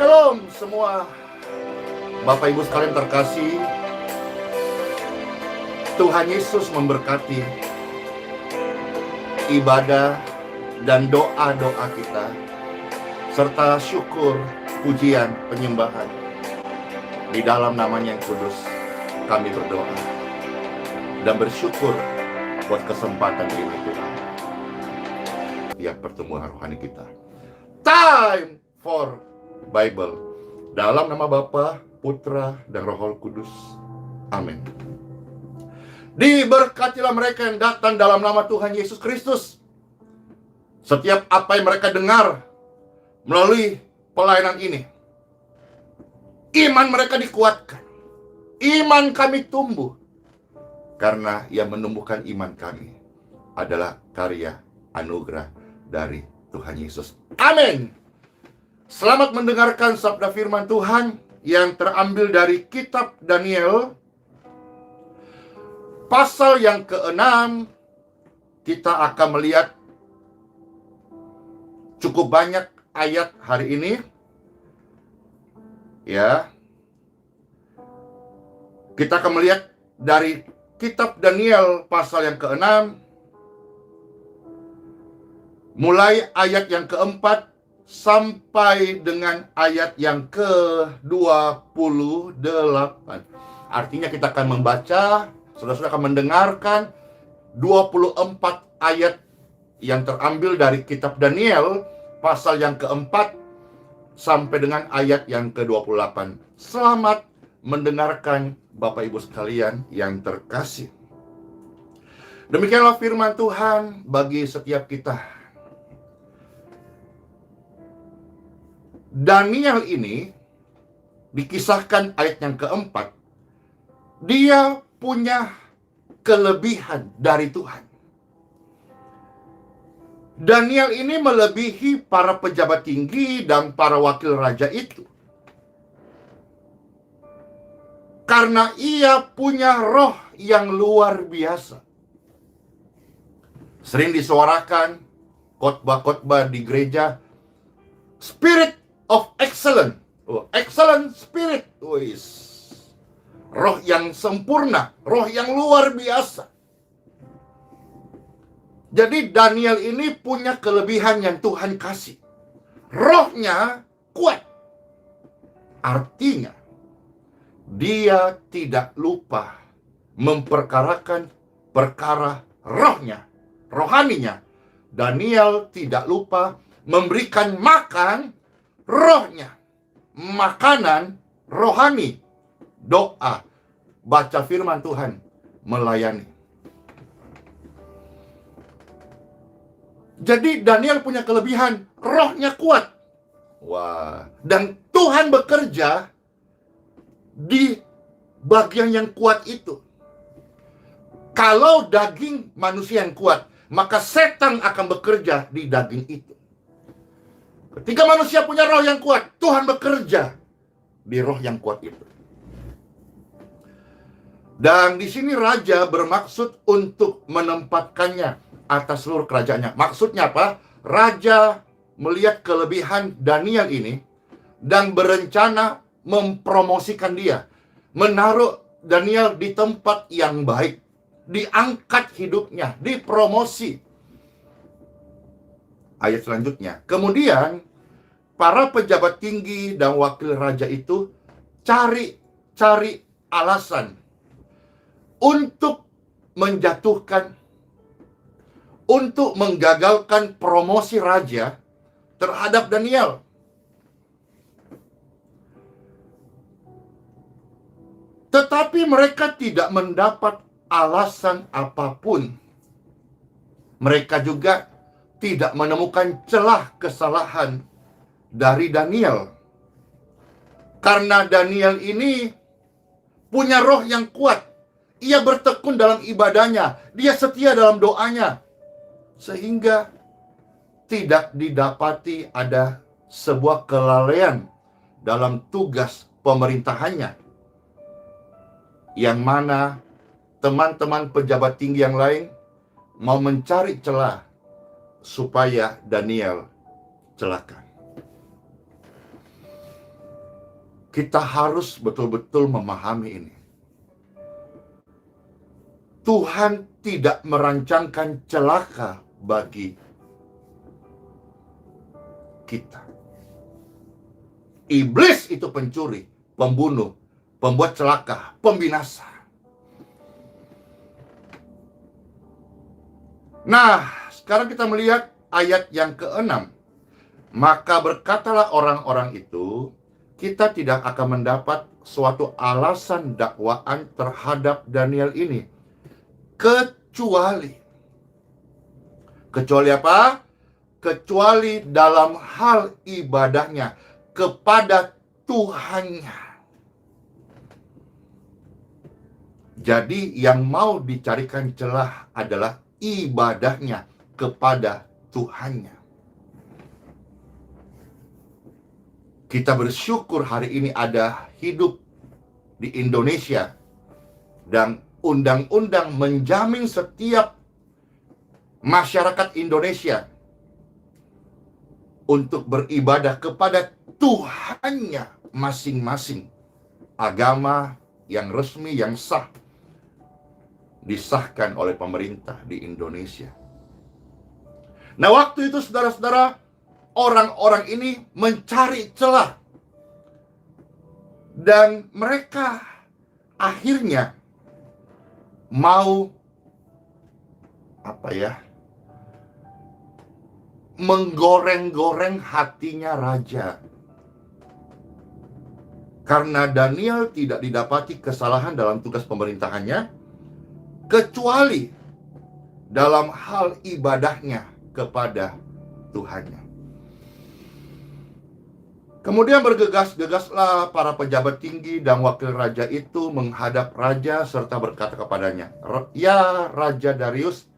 Shalom semua Bapak Ibu sekalian terkasih. Tuhan Yesus memberkati ibadah dan doa-doa kita, serta syukur, pujian, penyembahan. Di dalam namanya yang kudus, kami berdoa dan bersyukur buat kesempatan ini Tuhan. Tiap pertemuan rohani kita. Time for Bible. Dalam nama Bapa, Putra, dan Roh Kudus. Amin. Diberkatilah mereka yang datang dalam nama Tuhan Yesus Kristus. Setiap apa yang mereka dengar melalui pelayanan ini, iman mereka dikuatkan. Iman kami tumbuh. Karena yang menumbuhkan iman kami adalah karya anugerah dari Tuhan Yesus. Amin. Selamat mendengarkan sabda firman Tuhan yang terambil dari kitab Daniel pasal yang ke-6. Kita akan melihat cukup banyak ayat hari ini. Ya. Kita akan melihat dari kitab Daniel pasal yang ke-6 mulai ayat yang ke-4 sampai dengan ayat yang ke-28. Artinya kita akan membaca, saudara-saudara akan mendengarkan 24 ayat yang terambil dari kitab Daniel pasal yang ke-4 sampai dengan ayat yang ke-28. Selamat mendengarkan Bapak Ibu sekalian yang terkasih. Demikianlah firman Tuhan bagi setiap kita. Daniel ini dikisahkan ayat yang ke-4. Dia punya kelebihan dari Tuhan. Daniel ini melebihi para pejabat tinggi dan para wakil raja itu. Karena ia punya roh yang luar biasa. Sering disuarakan khotbah-khotbah di gereja, Spirit of excellent, excellent spirit, roh yang sempurna, roh yang luar biasa. Jadi Daniel ini punya kelebihan yang Tuhan kasih. Rohnya kuat. Artinya dia tidak lupa memperkarakan perkara rohnya, rohaninya. Daniel tidak lupa memberikan makan rohnya, makanan rohani, doa, baca firman Tuhan, melayani. Jadi Daniel punya kelebihan, rohnya kuat. Wah, dan Tuhan bekerja di bagian yang kuat itu. Kalau daging manusia yang kuat, maka setan akan bekerja di daging itu. Ketika manusia punya roh yang kuat, Tuhan bekerja di roh yang kuat itu. Dan di sini raja bermaksud untuk menempatkannya atas seluruh kerajaannya. Maksudnya apa? Raja melihat kelebihan Daniel ini dan berencana mempromosikan dia, menaruh Daniel di tempat yang baik, diangkat hidupnya, dipromosi. Ayat selanjutnya, kemudian para pejabat tinggi dan wakil raja itu cari alasan untuk menjatuhkan, untuk menggagalkan promosi raja terhadap Daniel. Tetapi mereka tidak mendapat alasan apapun. Mereka juga tidak menemukan celah kesalahan dari Daniel. Karena Daniel ini punya roh yang kuat. Ia bertekun dalam ibadahnya. Dia setia dalam doanya. Sehingga tidak didapati ada sebuah kelalaian dalam tugas pemerintahannya. Yang mana teman-teman pejabat tinggi yang lain mau mencari celah supaya Daniel celaka. Kita harus betul-betul memahami ini. Tuhan tidak merancangkan celaka bagi kita. Iblis itu pencuri, pembunuh, pembuat celaka, pembinasa. Nah, sekarang kita melihat ayat yang ke-6. Maka berkatalah orang-orang itu, kita tidak akan mendapat suatu alasan dakwaan terhadap Daniel ini. Kecuali apa? Kecuali dalam hal ibadahnya kepada Tuhannya. Jadi yang mau dicarikan celah adalah ibadahnya kepada Tuhannya. Kita bersyukur hari ini ada hidup di Indonesia dan undang-undang menjamin setiap masyarakat Indonesia untuk beribadah kepada Tuhannya masing-masing. Agama yang resmi, yang sah, disahkan oleh pemerintah di Indonesia. Nah, waktu itu saudara-saudara, orang-orang ini mencari celah. Dan mereka akhirnya mau menggoreng-goreng hatinya raja. Karena Daniel tidak didapati kesalahan dalam tugas pemerintahannya, kecuali dalam hal ibadahnya kepada Tuhannya. Kemudian bergegas-gegaslah para pejabat tinggi dan wakil raja itu menghadap raja serta berkata kepadanya, "Ya Raja Darius,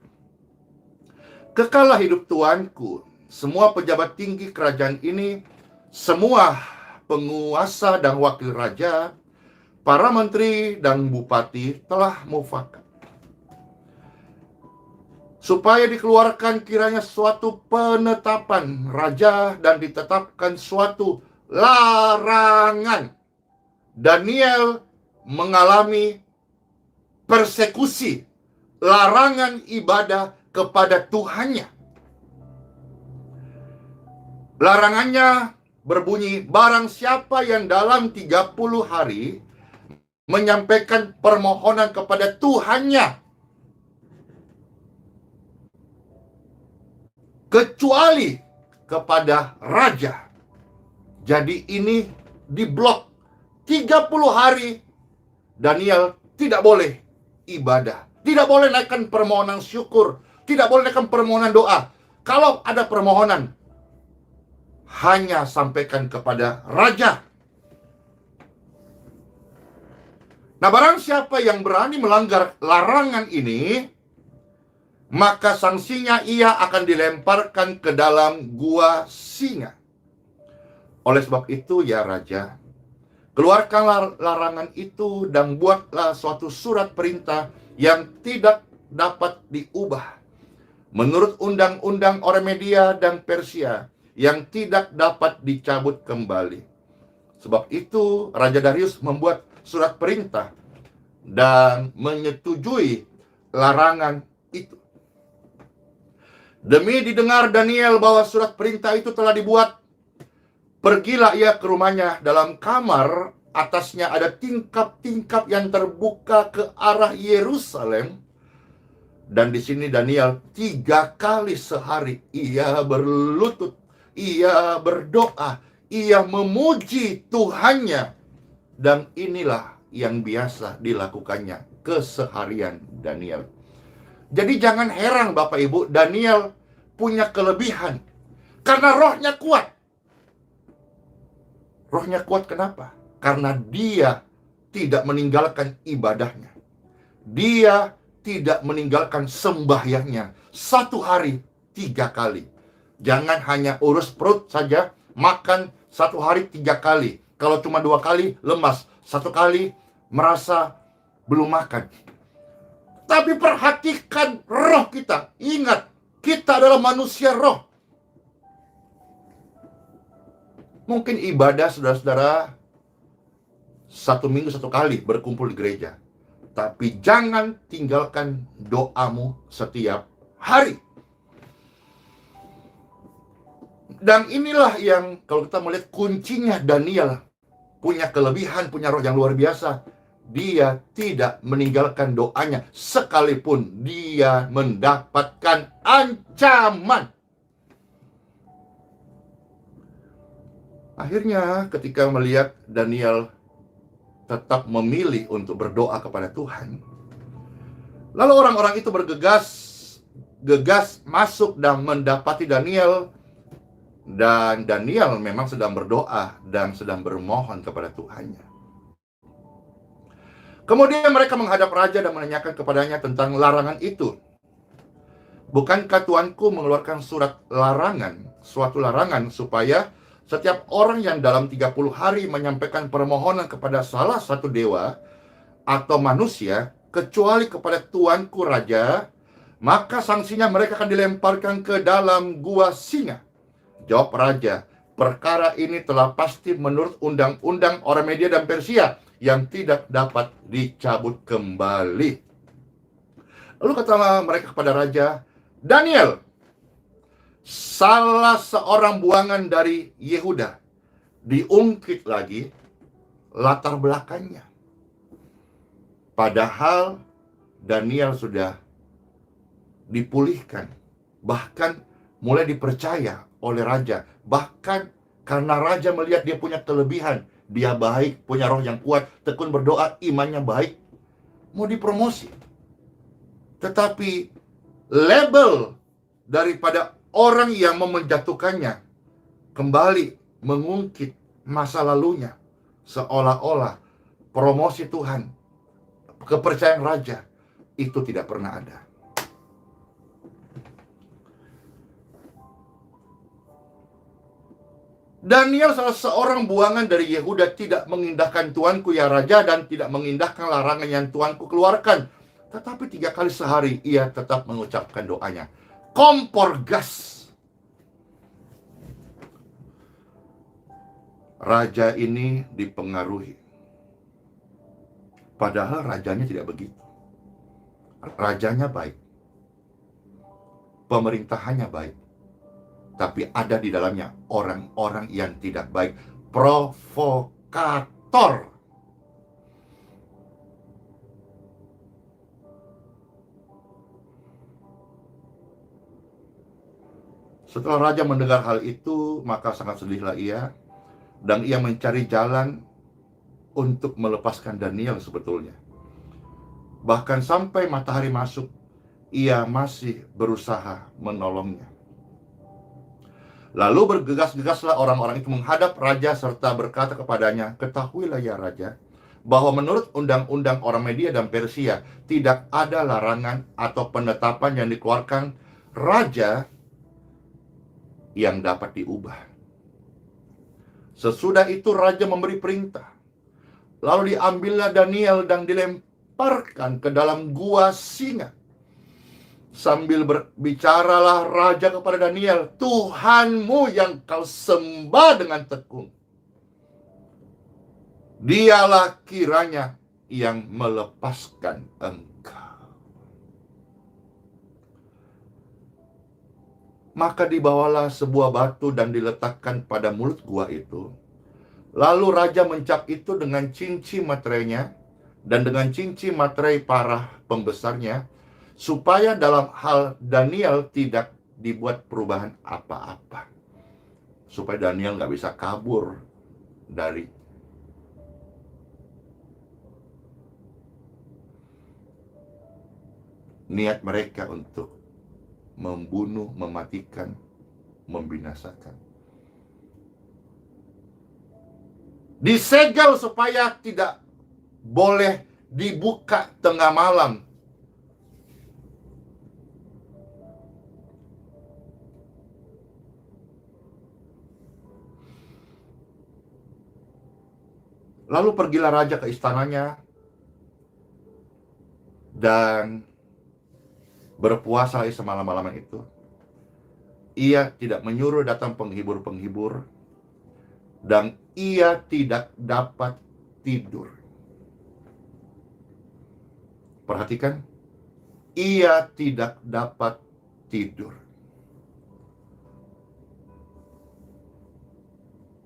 kekallah hidup tuanku. Semua pejabat tinggi kerajaan ini, semua penguasa dan wakil raja, para menteri dan bupati telah mufakat, supaya dikeluarkan kiranya suatu penetapan raja dan ditetapkan suatu larangan Daniel mengalami persekusi, larangan ibadah kepada Tuhannya. Larangannya berbunyi, barang siapa yang dalam 30 hari menyampaikan permohonan kepada Tuhannya, kecuali kepada raja. Jadi ini diblok 30 hari. Daniel tidak boleh ibadah, tidak boleh naikkan permohonan syukur, tidak boleh naikkan permohonan doa. Kalau ada permohonan, hanya sampaikan kepada raja. Nah, barang siapa yang berani melanggar larangan ini, maka sanksinya ia akan dilemparkan ke dalam gua singa. Oleh sebab itu, ya Raja, keluarkanlah larangan itu dan buatlah suatu surat perintah yang tidak dapat diubah, menurut undang-undang orang Media dan Persia, yang tidak dapat dicabut kembali. Sebab itu, Raja Darius membuat surat perintah dan menyetujui larangan itu. Demi didengar Daniel bahwa surat perintah itu telah dibuat, pergilah ia ke rumahnya. Dalam kamar atasnya ada tingkap-tingkap yang terbuka ke arah Yerusalem. Dan di sini Daniel 3 kali sehari ia berlutut, ia berdoa, ia memuji Tuhannya. Dan inilah yang biasa dilakukannya keseharian Daniel. Jadi jangan heran Bapak Ibu, Daniel punya kelebihan karena rohnya kuat. Rohnya kuat kenapa? Karena dia tidak meninggalkan ibadahnya. Dia tidak meninggalkan sembahyangnya. 1 hari 3 kali. Jangan hanya urus perut saja, makan 1 hari 3 kali. Kalau cuma 2 kali, lemas. 1 kali merasa belum makan. Tapi perhatikan roh kita. Ingat, kita adalah manusia roh. Mungkin ibadah saudara-saudara 1 minggu 1 kali berkumpul di gereja. Tapi jangan tinggalkan doamu setiap hari. Dan inilah yang kalau kita melihat kuncinya Daniel punya kelebihan, punya roh yang luar biasa. Dia tidak meninggalkan doanya sekalipun dia mendapatkan ancaman. Akhirnya ketika melihat Daniel tetap memilih untuk berdoa kepada Tuhan, lalu orang-orang itu gegas masuk dan mendapati Daniel. Dan Daniel memang sedang berdoa dan sedang bermohon kepada Tuhannya. Kemudian mereka menghadap raja dan menanyakan kepadanya tentang larangan itu. Bukankah Tuanku mengeluarkan suatu larangan supaya setiap orang yang dalam 30 hari menyampaikan permohonan kepada salah satu dewa atau manusia, kecuali kepada Tuanku Raja, maka sanksinya mereka akan dilemparkan ke dalam gua singa. Jawab raja, perkara ini telah pasti menurut undang-undang orang Media dan Persia yang tidak dapat dicabut kembali. Lalu kata mereka kepada raja, Daniel, salah seorang buangan dari Yehuda, diungkit lagi latar belakangnya. Padahal Daniel sudah dipulihkan, bahkan mulai dipercaya oleh raja. Bahkan karena raja melihat dia punya kelebihan, dia baik, punya roh yang kuat, tekun berdoa, imannya baik, mau dipromosi. Tetapi label daripada orang yang menjatuhkannya kembali mengungkit masa lalunya, seolah-olah promosi Tuhan, kepercayaan raja itu tidak pernah ada. Daniel, salah seorang buangan dari Yehuda, tidak mengindahkan Tuanku ya raja, dan tidak mengindahkan larangan yang Tuanku keluarkan. Tetapi 3 kali sehari ia tetap mengucapkan doanya. Kompor gas. Raja ini dipengaruhi. Padahal rajanya tidak begitu. Rajanya baik. Pemerintahannya baik. Tapi ada di dalamnya orang-orang yang tidak baik, provokator. Setelah raja mendengar hal itu, maka sangat sedihlah ia, dan ia mencari jalan untuk melepaskan Daniel sebetulnya. Bahkan sampai matahari masuk, ia masih berusaha menolongnya. Lalu bergegas-gegaslah orang-orang itu menghadap raja serta berkata kepadanya, ketahuilah ya raja, bahwa menurut undang-undang orang Media dan Persia tidak ada larangan atau penetapan yang dikeluarkan raja yang dapat diubah. Sesudah itu raja memberi perintah. Lalu diambillah Daniel dan dilemparkan ke dalam gua singa. Sambil berbicaralah raja kepada Daniel, Tuhanmu yang kau sembah dengan tekun, dialah kiranya yang melepaskan engkau. Maka dibawalah sebuah batu dan diletakkan pada mulut gua itu. Lalu raja mencap itu dengan cincin materainya dan dengan cincin materai para pembesarnya, supaya dalam hal Daniel tidak dibuat perubahan apa-apa. Supaya Daniel nggak bisa kabur dari niat mereka untuk membunuh, mematikan, membinasakan. Disegel supaya tidak boleh dibuka tengah malam. Lalu pergilah raja ke istananya dan berpuasa semalam-malaman itu. Ia tidak menyuruh datang penghibur-penghibur, dan ia tidak dapat tidur. Perhatikan, ia tidak dapat tidur.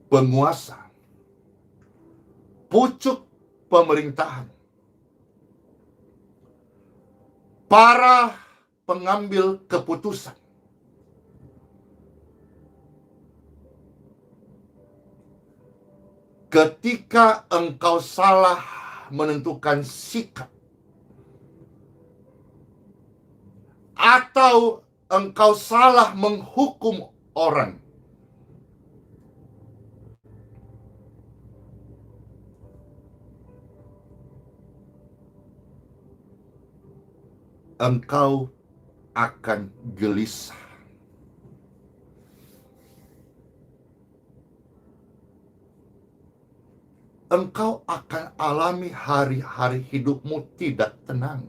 Penguasa, pucuk pemerintahan, para pengambil keputusan, ketika engkau salah menentukan sikap, atau engkau salah menghukum orang, engkau akan gelisah. Engkau akan alami hari-hari hidupmu tidak tenang.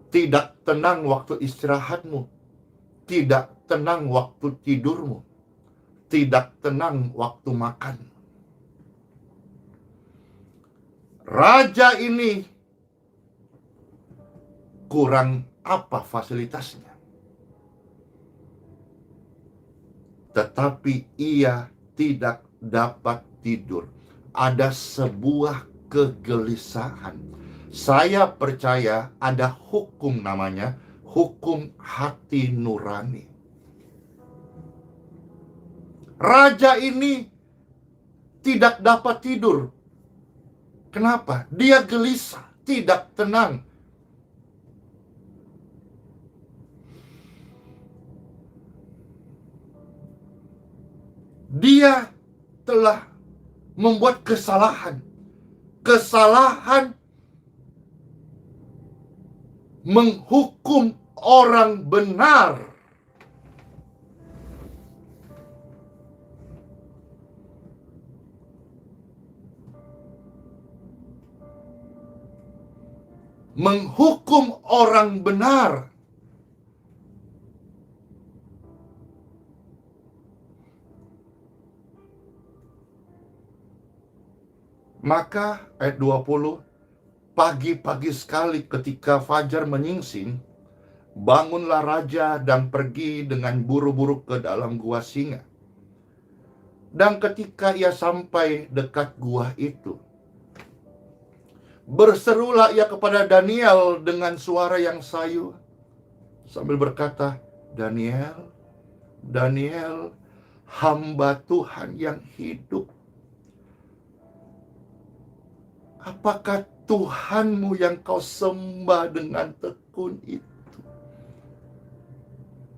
Tidak tenang waktu istirahatmu. Tidak tenang waktu tidurmu. Tidak tenang waktu makan. Raja ini kurang apa fasilitasnya? Tetapi ia tidak dapat tidur. Ada sebuah kegelisahan. Saya percaya ada hukum namanya hukum hati nurani. Raja ini tidak dapat tidur. Kenapa? Dia gelisah, tidak tenang. Dia telah membuat kesalahan. Kesalahan menghukum orang benar. Menghukum orang benar. Maka ayat 20, pagi-pagi sekali ketika fajar menyingsing, bangunlah raja dan pergi dengan buru-buru ke dalam gua singa. Dan ketika ia sampai dekat gua itu, berserulah ia kepada Daniel dengan suara yang sayu sambil berkata, Daniel, Daniel, hamba Tuhan yang hidup, apakah Tuhanmu yang kau sembah dengan tekun itu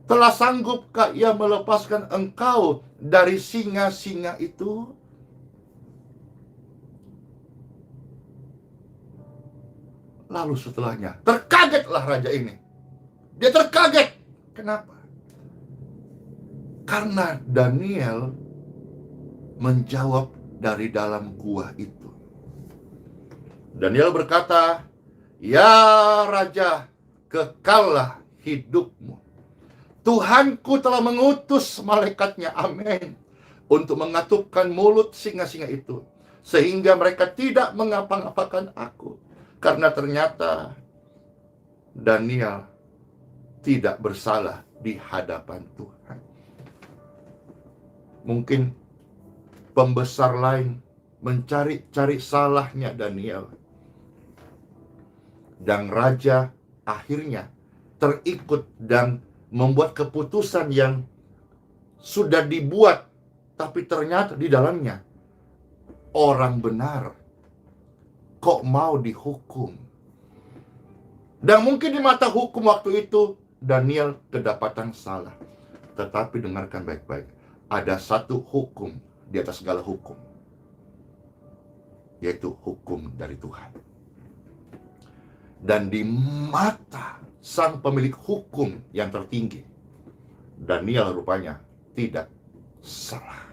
telah sanggupkah ia melepaskan engkau dari singa-singa itu? Lalu setelahnya, terkagetlah raja ini. Dia terkaget. Kenapa? Karena Daniel menjawab dari dalam gua itu. Daniel berkata, ya raja, kekallah hidupmu. Tuhanku telah mengutus malaikatnya, amin, untuk mengatupkan mulut singa-singa itu, sehingga mereka tidak mengapa-ngapakan aku. Karena ternyata Daniel tidak bersalah di hadapan Tuhan. Mungkin pembesar lain mencari-cari salahnya Daniel. Dan raja akhirnya terikut dan membuat keputusan yang sudah dibuat, tapi ternyata di dalamnya orang benar kok mau dihukum. Dan mungkin di mata hukum waktu itu Daniel kedapatan salah. Tetapi dengarkan baik-baik, ada satu hukum di atas segala hukum, yaitu hukum dari Tuhan. Dan di mata sang pemilik hukum yang tertinggi, Daniel rupanya tidak salah.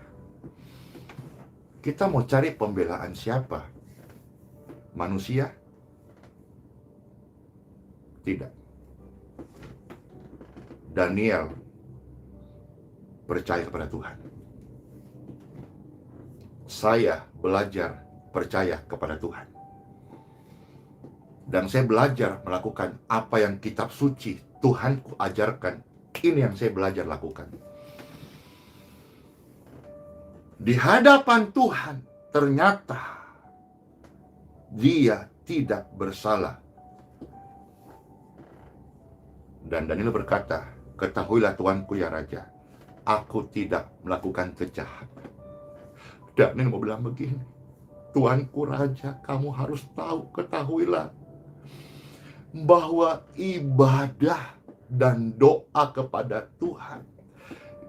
Kita mau cari pembelaan siapa? Manusia? Tidak. Daniel percaya kepada Tuhan. saya belajar percaya kepada Tuhan. Dan saya belajar melakukan apa yang kitab suci Tuhanku ajarkan. Ini yang saya belajar lakukan. Di hadapan Tuhan, ternyata dia tidak bersalah. Dan Daniel berkata, ketahuilah Tuanku ya Raja, aku tidak melakukan kejahatan. Daniel mau bilang begini, Tuanku Raja, kamu harus tahu, ketahuilah bahwa ibadah dan doa kepada Tuhan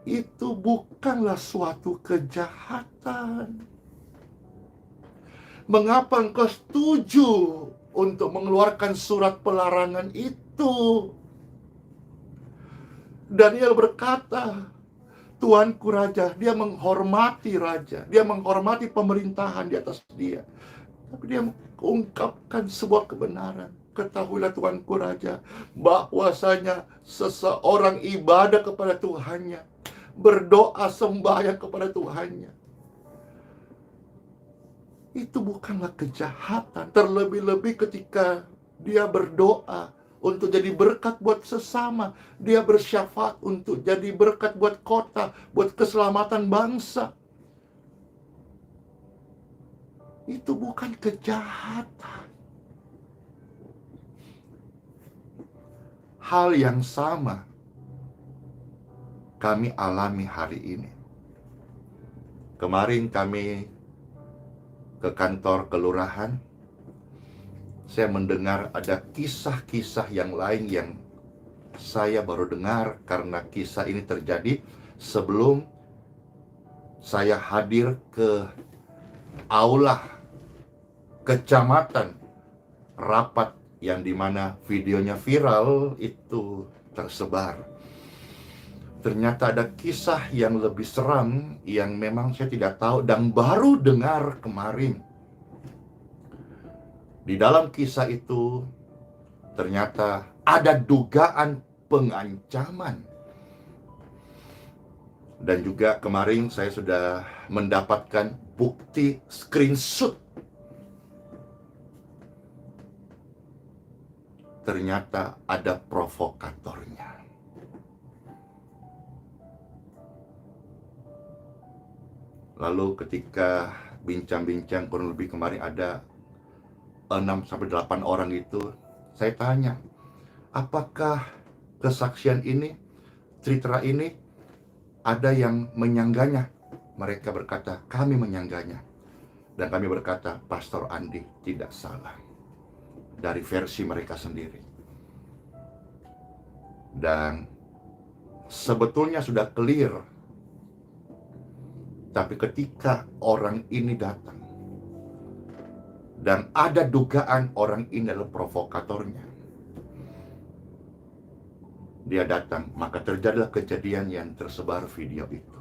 itu bukanlah suatu kejahatan. Mengapa engkau setuju untuk mengeluarkan surat pelarangan itu? Daniel berkata, Tuanku Raja, dia menghormati Raja, dia menghormati pemerintahan di atas dia. Tapi dia mengungkapkan sebuah kebenaran. Ketahuilah Tuanku Raja, bahwasanya seseorang ibadah kepada Tuhannya, berdoa sembahyang kepada Tuhannya, itu bukanlah kejahatan. Terlebih-lebih ketika dia berdoa untuk jadi berkat buat sesama, dia bersyafaat untuk jadi berkat buat kota, buat keselamatan bangsa. Itu bukan kejahatan. Hal yang sama kami alami hari ini. Kemarin kami ke kantor kelurahan. Saya mendengar ada kisah-kisah yang lain yang saya baru dengar, karena kisah ini terjadi sebelum saya hadir ke aula kecamatan rapat yang dimana videonya viral itu tersebar. Ternyata ada kisah yang lebih seram yang memang saya tidak tahu dan baru dengar kemarin. Di dalam kisah itu ternyata ada dugaan pengancaman. Dan juga kemarin saya sudah mendapatkan bukti screenshot. Ternyata ada provokatornya. Lalu ketika bincang-bincang kurang lebih kemarin ada 6-8 orang itu, saya tanya, apakah kesaksian ini, cerita ini ada yang menyangganya? Mereka berkata, kami menyangganya. Dan kami berkata, Pastor Andi tidak salah. Dari versi mereka sendiri. Dan sebetulnya sudah clear. Tapi ketika orang ini datang, dan ada dugaan orang ini adalah provokatornya, dia datang, maka terjadilah kejadian yang tersebar video itu.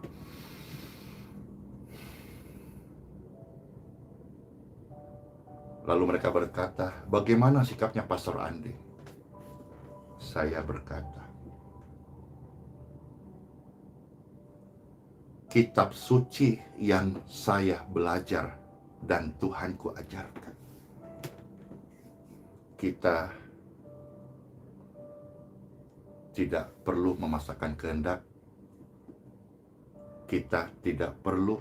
Lalu mereka berkata, bagaimana sikapnya Pastor Andi? Saya berkata, kitab suci yang saya belajar dan Tuhanku ajarkan, kita tidak perlu memaksakan kehendak, kita tidak perlu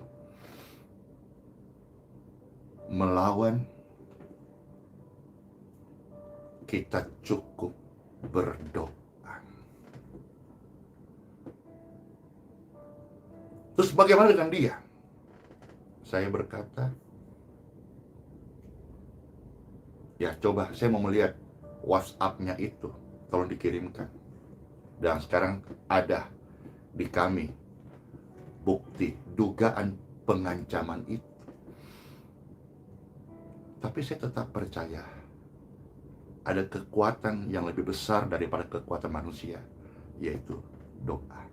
melawan, kita cukup berdoa. Terus bagaimana dengan dia? Saya berkata, ya coba saya mau melihat WhatsApp-nya itu, tolong dikirimkan. Dan sekarang ada di kami bukti dugaan pengancaman itu. Tapi saya tetap percaya ada kekuatan yang lebih besar daripada kekuatan manusia, yaitu doa.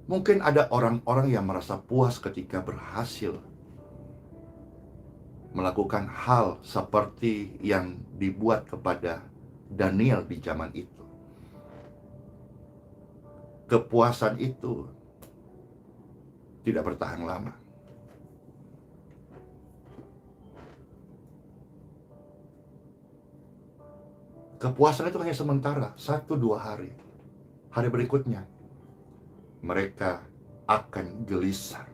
Mungkin ada orang-orang yang merasa puas ketika berhasil melakukan hal seperti yang dibuat kepada Daniel di zaman itu. Kepuasan itu tidak bertahan lama. Kepuasan itu hanya sementara, 1-2 hari. Hari berikutnya, mereka akan gelisah.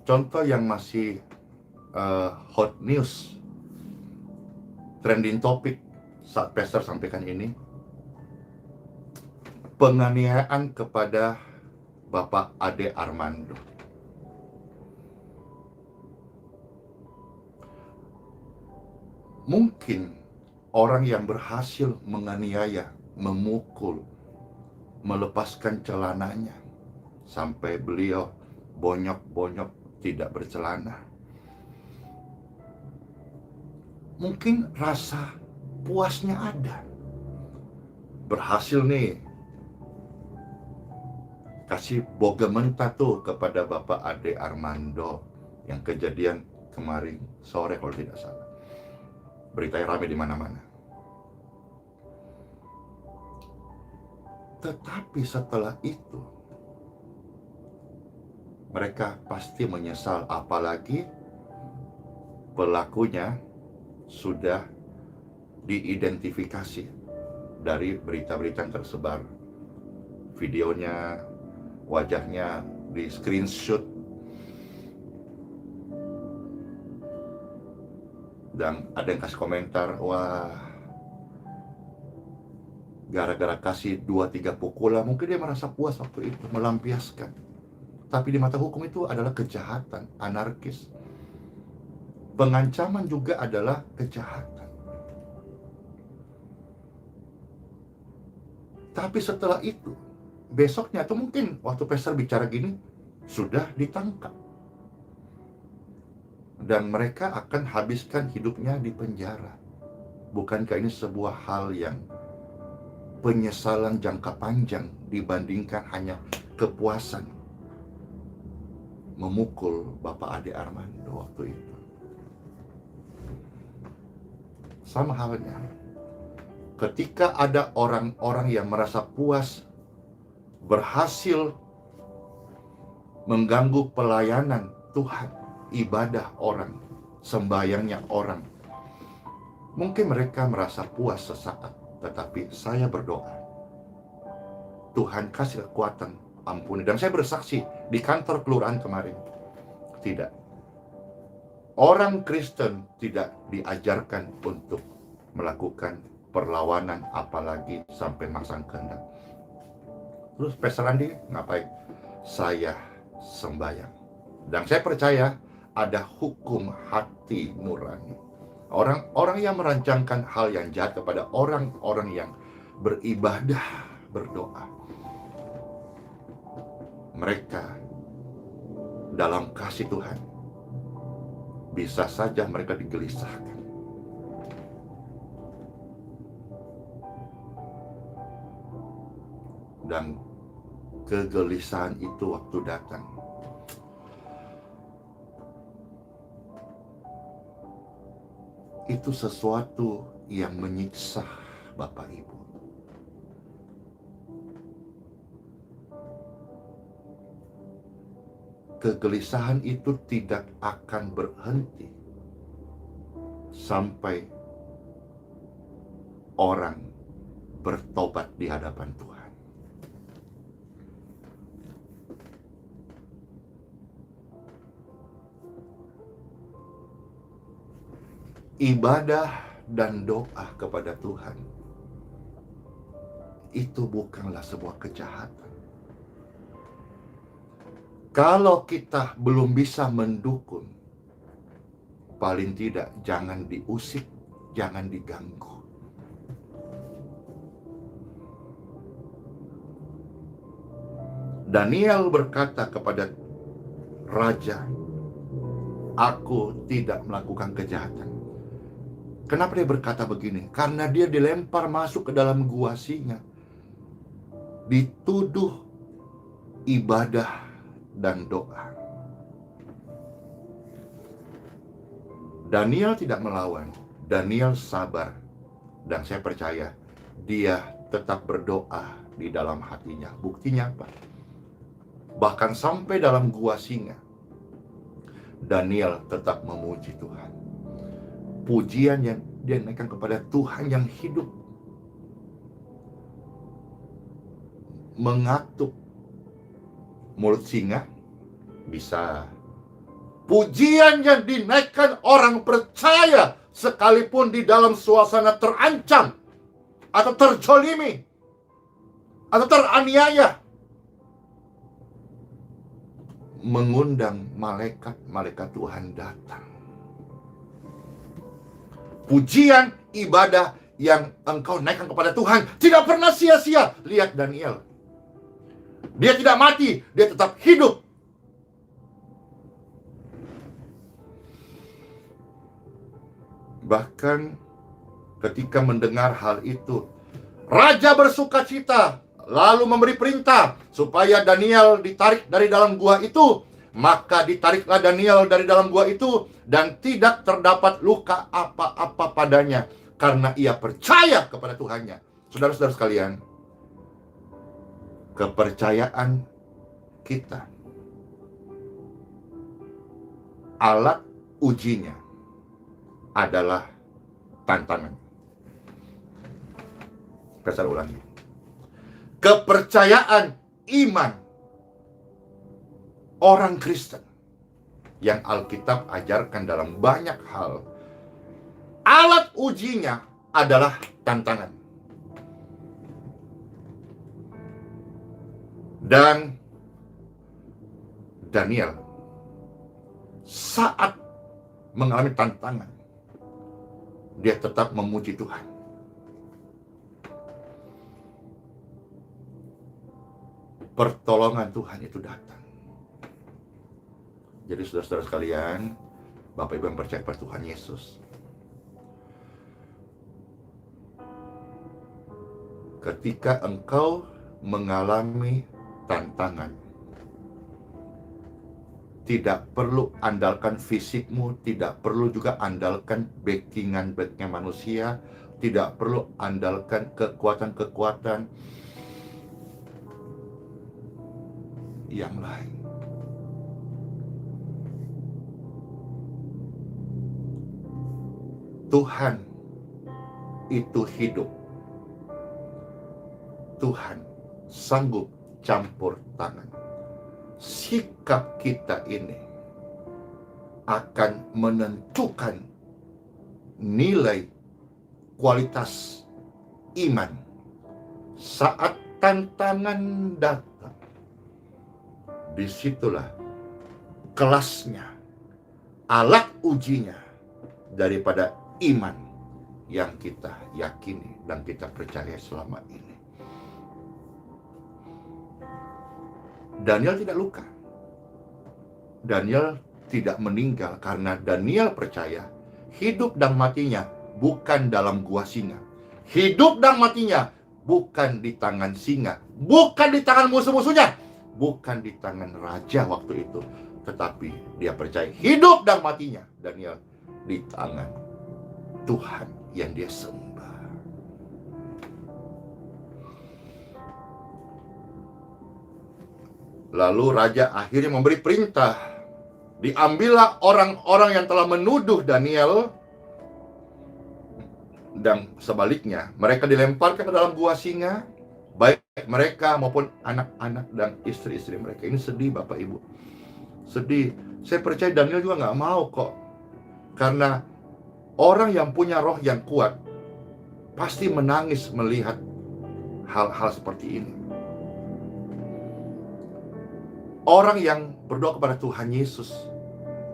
Contoh yang masih hot news, trending topic saat pastor sampaikan ini, penganiayaan kepada Bapak Ade Armando. Mungkin orang yang berhasil menganiaya, memukul, melepaskan celananya sampai beliau bonyok-bonyok tidak bercelana, mungkin rasa puasnya ada. Berhasil nih kasih boga mentah tuh kepada Bapak Ade Armando, yang kejadian kemarin sore kalau tidak salah. Beritanya rame di mana-mana. Tetapi setelah itu mereka pasti menyesal, apalagi pelakunya sudah diidentifikasi dari berita-berita yang tersebar. Videonya, wajahnya di screenshot, dan ada yang kasih komentar, wah, gara-gara kasih 2-3 pukulan mungkin dia merasa puas waktu itu, melampiaskan. Tapi di mata hukum itu adalah kejahatan, anarkis. Pengancaman juga adalah kejahatan. Tapi setelah itu, besoknya atau mungkin waktu pastor bicara gini, sudah ditangkap. Dan mereka akan habiskan hidupnya di penjara. Bukankah ini sebuah hal yang penyesalan jangka panjang dibandingkan hanya kepuasan memukul Bapak Ade Armando waktu itu? Sama halnya, ketika ada orang-orang yang merasa puas, berhasil mengganggu pelayanan Tuhan, ibadah orang, sembayangnya orang, mungkin mereka merasa puas sesaat, tetapi saya berdoa, Tuhan kasih kekuatan, ampuni. Dan saya bersaksi di kantor kelurahan kemarin, tidak, orang Kristen tidak diajarkan untuk melakukan perlawanan, apalagi sampai masang kehendak. Terus Pastor Andi ngapain? Saya sembahyang. Dan saya percaya ada hukum hati nurani. Orang-orang yang merancangkan hal yang jahat kepada orang-orang yang beribadah, berdoa, mereka dalam kasih Tuhan, bisa saja mereka digelisahkan. Dan kegelisahan itu waktu datang, itu sesuatu yang menyiksa Bapak Ibu. Kegelisahan itu tidak akan berhenti sampai orang bertobat di hadapan Tuhan. Ibadah dan doa kepada Tuhan itu bukanlah sebuah kejahatan. Kalau kita belum bisa mendukung, paling tidak jangan diusik, jangan diganggu. Daniel berkata kepada raja, aku tidak melakukan kejahatan. Kenapa dia berkata begini? Karena dia dilempar masuk ke dalam gua singa, dituduh ibadah dan doa. Daniel tidak melawan. Daniel sabar. Dan saya percaya dia tetap berdoa di dalam hatinya. Buktinya apa? Bahkan sampai dalam gua singa, Daniel tetap memuji Tuhan. Pujian yang dia naikkan kepada Tuhan yang hidup, mengatuk mulut singa bisa. Pujian yang dinaikkan orang percaya sekalipun di dalam suasana terancam atau terzolimi atau teraniaya, mengundang malaikat Tuhan datang. Pujian ibadah yang engkau naikkan kepada Tuhan tidak pernah sia-sia. Lihat Daniel, dia tidak mati, dia tetap hidup. Bahkan ketika mendengar hal itu, raja bersukacita, lalu memberi perintah supaya Daniel ditarik dari dalam gua itu. Maka ditariklah Daniel dari dalam gua itu, dan tidak terdapat luka apa-apa padanya, karena ia percaya kepada Tuhannya. Saudara-saudara sekalian, kepercayaan kita, alat ujinya adalah tantangan. Saya ulangi. Kepercayaan iman orang Kristen yang Alkitab ajarkan dalam banyak hal, alat ujinya adalah tantangan. Dan Daniel saat mengalami tantangan, dia tetap memuji Tuhan. Pertolongan Tuhan itu datang. Jadi saudara-saudara sekalian, Bapak Ibu yang percaya pada Tuhan Yesus, ketika engkau mengalami tantangan, tidak perlu andalkan fisikmu, tidak perlu juga andalkan backingan manusia, tidak perlu andalkan kekuatan-kekuatan yang lain. Tuhan itu hidup. Tuhan sanggup campur tangan. Sikap kita ini akan menentukan nilai kualitas iman saat tantangan datang. Disitulah kelasnya, alat ujinya daripada iman yang kita yakini dan kita percaya selama ini. Daniel tidak luka. Daniel tidak meninggal karena Daniel percaya hidup dan matinya bukan dalam gua singa. Hidup dan matinya bukan di tangan singa, bukan di tangan musuh-musuhnya, bukan di tangan raja waktu itu, tetapi dia percaya hidup dan matinya Daniel di tangan Tuhan yang dia sembah. Lalu raja akhirnya memberi perintah, diambillah orang-orang yang telah menuduh Daniel, dan sebaliknya mereka dilemparkan ke dalam gua singa, baik mereka maupun anak-anak dan istri-istri mereka. Ini sedih Bapak Ibu, sedih. Saya percaya Daniel juga nggak mau kok, karena orang yang punya roh yang kuat pasti menangis melihat hal-hal seperti ini. Orang yang berdoa kepada Tuhan Yesus,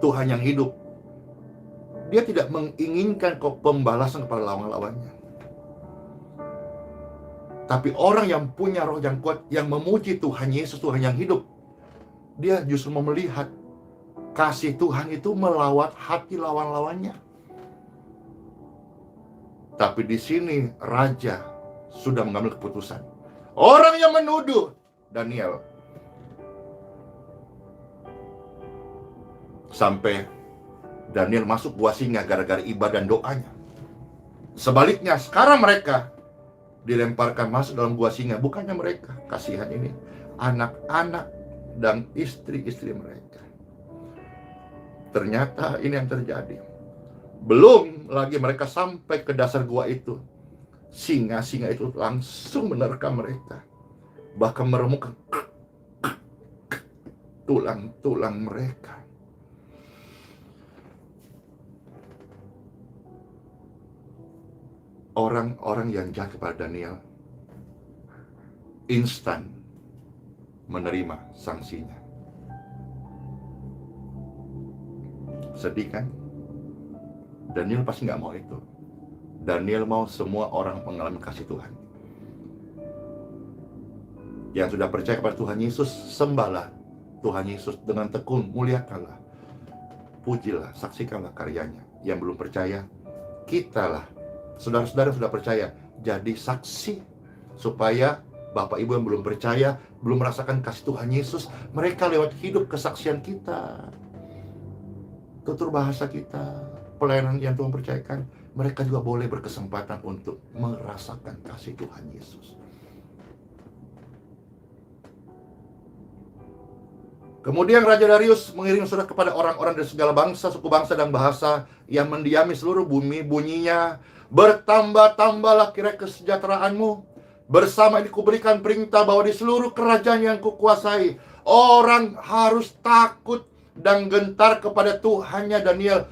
Tuhan yang hidup, dia tidak menginginkan pembalasan kepada lawan-lawannya. Tapi orang yang punya roh yang kuat, yang memuji Tuhan Yesus, Tuhan yang hidup, dia justru melihat kasih Tuhan itu melawat hati lawan-lawannya. Tapi di sini raja sudah mengambil keputusan. Orang yang menuduh Daniel sampai Daniel masuk gua singa gara-gara ibadah dan doanya. Sebaliknya, sekarang mereka dilemparkan masuk dalam gua singa. Bukannya mereka, kasihan ini, anak-anak dan istri-istri mereka. Ternyata ini yang terjadi. Belum lagi mereka sampai ke dasar gua itu, singa-singa itu langsung menerkam mereka, bahkan meremukkan tulang-tulang mereka. Orang-orang yang jahat kepada Daniel instan menerima sanksinya. Sedih kan? Daniel pasti nggak mau itu. Daniel mau semua orang mengalami kasih Tuhan. Yang sudah percaya kepada Tuhan Yesus, sembahlah Tuhan Yesus dengan tekun, muliakanlah, pujilah, saksikanlah karyanya. Yang belum percaya, kitalah, saudara-saudara sudah percaya, jadi saksi, supaya Bapak Ibu yang belum percaya, belum merasakan kasih Tuhan Yesus, mereka lewat hidup kesaksian kita, tutur bahasa kita, pelayanan yang Tuhan percayakan, mereka juga boleh berkesempatan untuk merasakan kasih Tuhan Yesus. Kemudian Raja Darius mengirim surat kepada orang-orang dari segala bangsa, suku bangsa, dan bahasa yang mendiami seluruh bumi. Bunyinya, bertambah-tambahlah kira kesejahteraanmu. Bersama ini kuberikan perintah bahwa di seluruh kerajaan yang kukuasai, orang harus takut dan gentar kepada Tuhannya Daniel.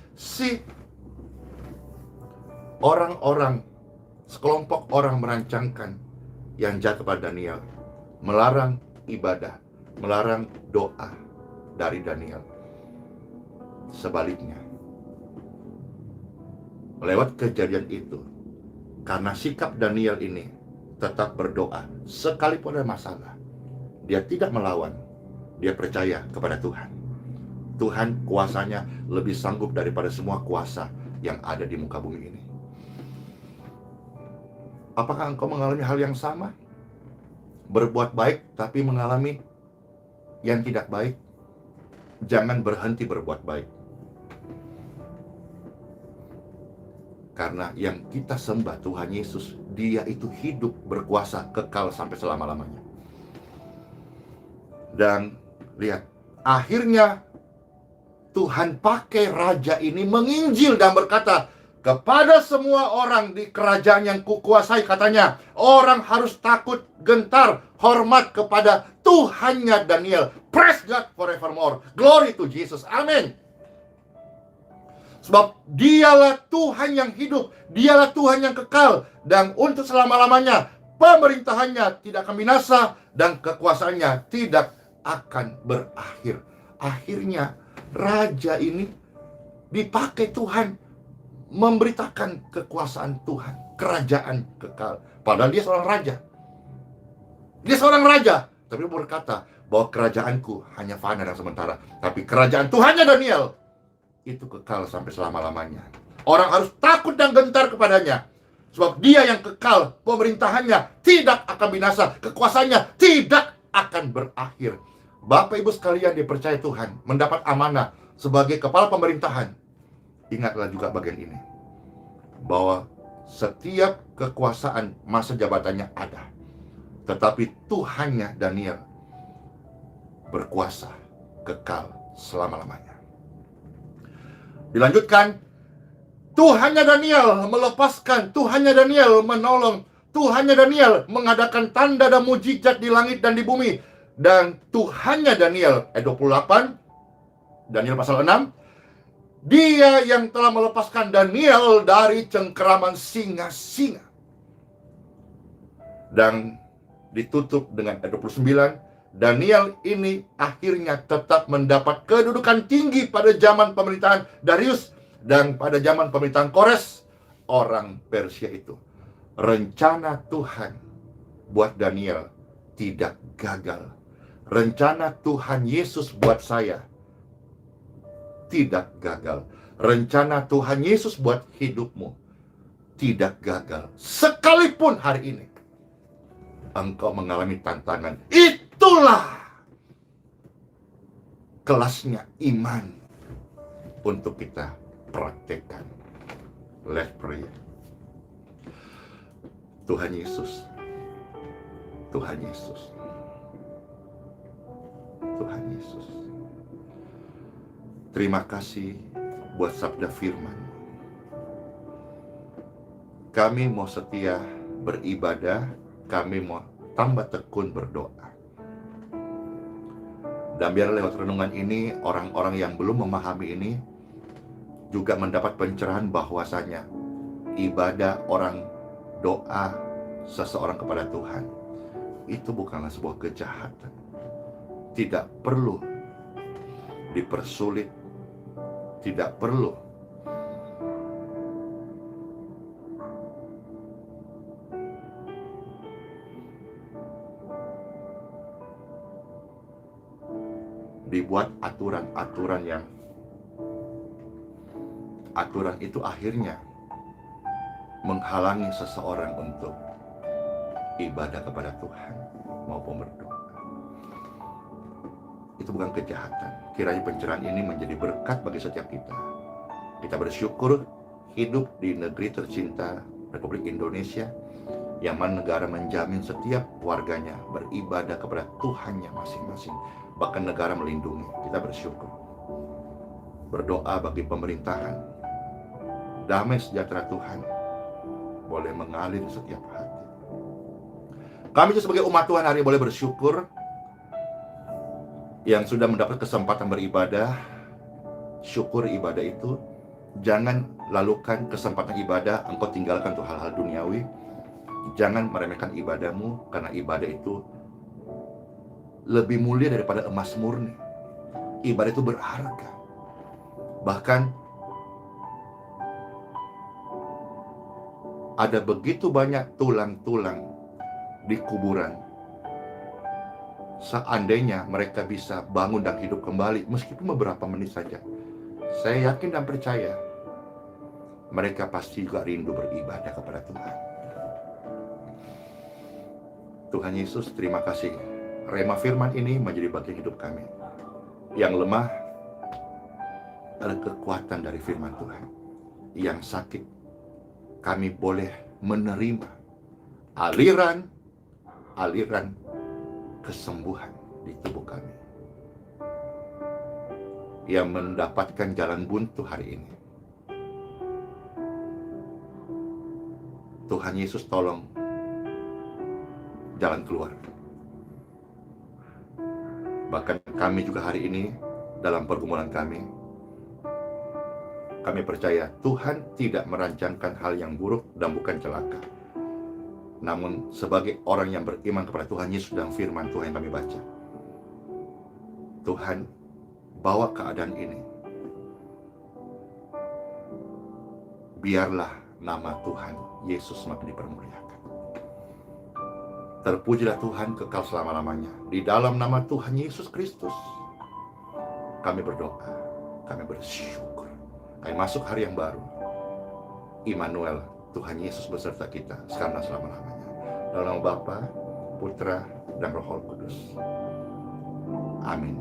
Orang-orang, sekelompok orang merancangkan yang jahat kepada Daniel, melarang ibadah, melarang doa dari Daniel. Sebaliknya, lewat kejadian itu, karena sikap Daniel ini tetap berdoa sekalipun ada masalah, dia tidak melawan, dia percaya kepada Tuhan. Tuhan kuasanya lebih sanggup daripada semua kuasa yang ada di muka bumi ini. Apakah engkau mengalami hal yang sama? Berbuat baik tapi mengalami yang tidak baik? Jangan berhenti berbuat baik. Karena yang kita sembah Tuhan Yesus, Dia itu hidup, berkuasa, kekal sampai selama-lamanya. Dan lihat, akhirnya Tuhan pakai raja ini menginjil dan berkata kepada semua orang di kerajaan yang kukuasai, katanya, orang harus takut, gentar, hormat kepada Tuhannya Daniel. Praise God forevermore. Glory to Jesus. Amin. Sebab dialah Tuhan yang hidup, dialah Tuhan yang kekal, dan untuk selama-lamanya pemerintahannya tidak akan binasa dan kekuasaannya tidak akan berakhir. Akhirnya raja ini dipakai Tuhan memberitakan kekuasaan Tuhan, kerajaan kekal. Padahal dia seorang raja. Dia seorang raja, tapi berkata bahwa kerajaanku hanya fana dan sementara, tapi kerajaan Tuhannya Daniel itu kekal sampai selama-lamanya. Orang harus takut dan gentar kepadanya, sebab dia yang kekal, pemerintahannya tidak akan binasa, kekuasaannya tidak akan berakhir. Bapak Ibu sekalian dipercaya Tuhan, mendapat amanah sebagai kepala pemerintahan. Ingatlah juga bagian ini, bahwa setiap kekuasaan masa jabatannya ada, tetapi Tuhannya Daniel berkuasa kekal selama-lamanya. Dilanjutkan, Tuhannya Daniel melepaskan, Tuhannya Daniel menolong, Tuhannya Daniel mengadakan tanda dan mujizat di langit dan di bumi. Dan Tuhannya Daniel, ayat 28, Daniel pasal 6, Dia yang telah melepaskan Daniel dari cengkeraman singa-singa. Dan ditutup dengan ayat 29, Daniel ini akhirnya tetap mendapat kedudukan tinggi pada zaman pemerintahan Darius dan pada zaman pemerintahan Kores, orang Persia itu. Rencana Tuhan buat Daniel tidak gagal. Rencana Tuhan Yesus buat saya tidak gagal. Rencana Tuhan Yesus buat hidupmu tidak gagal. Sekalipun hari ini engkau mengalami tantangan, itulah kelasnya iman untuk kita praktekkan. Let's pray. Tuhan Yesus, Tuhan Yesus, Tuhan Yesus, terima kasih buat sabda firman. Kami mau setia beribadah, kami mau tambah tekun berdoa. Dan biar lewat renungan ini, orang-orang yang belum memahami ini juga mendapat pencerahan bahwasanya ibadah orang, doa seseorang kepada Tuhan itu bukanlah sebuah kejahatan. Tidak perlu dipersulit, tidak perlu dibuat aturan-aturan yang aturan itu akhirnya menghalangi seseorang untuk ibadah kepada Tuhan maupun berdoa. Itu bukan kejahatan. Kiranya pencerahan ini menjadi berkat bagi setiap kita. Kita bersyukur hidup di negeri tercinta Republik Indonesia, yang mana negara menjamin setiap warganya beribadah kepada Tuhannya masing-masing. Bahkan negara melindungi. Kita bersyukur. Berdoa bagi pemerintahan, damai sejahtera Tuhan boleh mengalir setiap hati. Kami sebagai umat Tuhan hari ini boleh bersyukur yang sudah mendapat kesempatan beribadah. Syukur ibadah itu. Jangan lalukan kesempatan ibadah engkau tinggalkan untuk hal-hal duniawi. Jangan meremehkan ibadahmu, karena ibadah itu lebih mulia daripada emas murni. Ibadah itu berharga. Bahkan ada begitu banyak tulang-tulang di kuburan. Seandainya mereka bisa bangun dan hidup kembali, meskipun beberapa menit saja, saya yakin dan percaya mereka pasti juga rindu beribadah kepada Tuhan. Tuhan Yesus, terima kasih. Rema firman ini menjadi bagian hidup kami. Yang lemah ada kekuatan dari firman Tuhan. Yang sakit, kami boleh menerima aliran kesembuhan di tubuh kami. Yang mendapatkan jalan buntu hari ini, Tuhan Yesus tolong jalan keluar. Bahkan kami juga hari ini dalam pergumulan kami percaya Tuhan tidak merancangkan hal yang buruk dan bukan celaka. Namun sebagai orang yang beriman kepada Tuhan Yesus dan firman Tuhan yang kami baca, Tuhan bawa keadaan ini. Biarlah nama Tuhan Yesus semakin dipermuliakan. Terpujilah Tuhan kekal selama-lamanya. Di dalam nama Tuhan Yesus Kristus kami berdoa, kami bersyukur. Kami masuk hari yang baru. Immanuel, Tuhan Yesus beserta kita sekarang dan selama-lamanya. Dalam nama Bapa, Putra, dan Roh Kudus. Amin.